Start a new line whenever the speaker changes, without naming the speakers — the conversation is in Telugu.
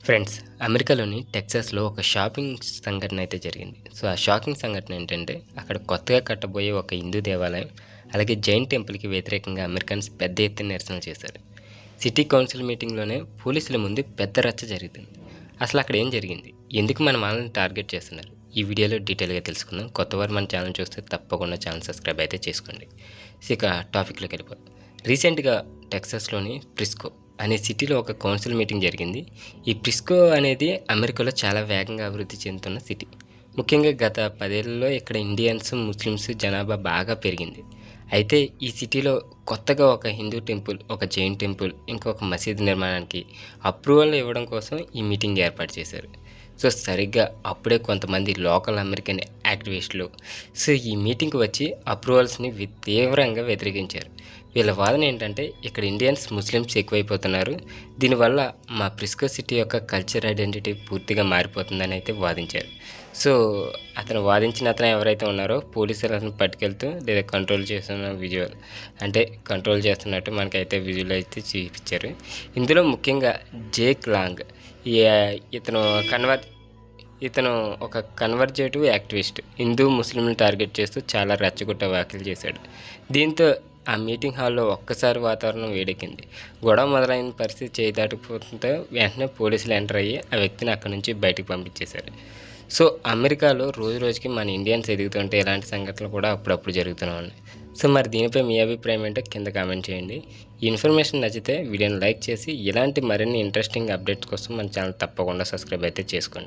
ఫ్రెండ్స్, అమెరికాలోని టెక్సాస్‌లో ఒక షాకింగ్ సంఘటన అయితే జరిగింది. ఆ షాకింగ్ సంఘటన ఏంటంటే, అక్కడ కొత్తగా కట్టబోయే ఒక హిందూ దేవాలయం, అలాగే జైన్ టెంపుల్‌కి వ్యతిరేకంగా అమెరికన్స్ పెద్ద ఎత్తున నిరసనలు చేశారు. సిటీ కౌన్సిల్ మీటింగ్‌లోనే పోలీసుల ముందు పెద్ద రచ్చ జరుగుతుంది. అసలు అక్కడ ఏం జరిగింది? ఎందుకు మన వాళ్ళని టార్గెట్ చేస్తున్నారు? ఈ వీడియోలో డీటెయిల్‌గా తెలుసుకుందాం. కొత్తవారు మన ఛానల్ చూస్తే తప్పకుండా ఛానల్ సబ్స్క్రైబ్ అయితే చేసుకోండి. ఇక టాపిక్‌లోకి వెళ్ళిపోదాం. రీసెంట్‌గా టెక్సాస్‌లోని ఫ్రిస్కో అనే సిటీలో ఒక కౌన్సిల్ మీటింగ్ జరిగింది. ఈ ఫ్రిస్కో అనేది అమెరికాలో చాలా వేగంగా అభివృద్ధి చెందుతున్న సిటీ. ముఖ్యంగా గత 10 ఏళ్లలో ఇక్కడ ఇండియన్స్, ముస్లిమ్స్ జనాభా బాగా పెరిగింది. అయితే ఈ సిటీలో కొత్తగా ఒక హిందూ టెంపుల్, ఒక జైన్ టెంపుల్, ఇంకొక మసీదు నిర్మాణానికి అప్రూవల్ ఇవ్వడం కోసం ఈ మీటింగ్ ఏర్పాటు చేశారు. సరిగ్గా అప్పుడే కొంతమంది లోకల్ అమెరికన్ యాక్టివిస్టులు ఈ మీటింగ్‌కి వచ్చి అప్రూవల్స్‌ని తీవ్రంగా వ్యతిరేకించారు. వీళ్ళ వాదన ఏంటంటే, ఇక్కడ ఇండియన్స్, ముస్లిమ్స్ ఎక్కువైపోతున్నారు. దీనివల్ల మా ఫ్రిస్కో సిటీ యొక్క కల్చర్ ఐడెంటిటీ పూర్తిగా మారిపోతుందని అయితే వాదించారు. సో, అతను ఎవరైతే ఉన్నారో పోలీసులు అతను పట్టుకెళ్తూ లేదా కంట్రోల్ చేస్తున్న విజువల్ అంటే కంట్రోల్ చేస్తున్నట్టు మనకైతే విజువల్ అయితే చూపించారు. ఇందులో ముఖ్యంగా జేక్ లాంగ్ ఈ ఇతను ఇతను ఒక కన్వర్జేటివ్ యాక్టివిస్ట్. హిందూ, ముస్లింలను టార్గెట్ చేస్తూ చాలా రెచ్చగొట్టే వ్యాఖ్యలు చేశాడు. దీంతో ఆ మీటింగ్ హాల్‌లో ఒక్కసారి వాతావరణం వేడెక్కింది. గొడవ మొదలైన పరిస్థితి చేయి దాటిపోతుంటే వెంటనే పోలీసులు ఎంటర్ అయ్యి ఆ వ్యక్తిని అక్కడి నుంచి బయటికి పంపించేశారు. అమెరికాలో రోజురోజుకి మన ఇండియన్స్ ఎదుగుతుంటే ఇలాంటి సంఘటనలు కూడా అప్పుడప్పుడు జరుగుతూనే ఉన్నాయి. మరి దీనిపై మీ అభిప్రాయం ఏంటో కింద కామెంట్ చేయండి. ఈ ఇన్ఫర్మేషన్ నచ్చితే వీడియోని లైక్ చేసి ఇలాంటి మరిన్ని ఇంట్రెస్టింగ్ అప్డేట్స్ కోసం మన ఛానల్ తప్పకుండా సబ్స్క్రైబ్ అయితే చేసుకోండి.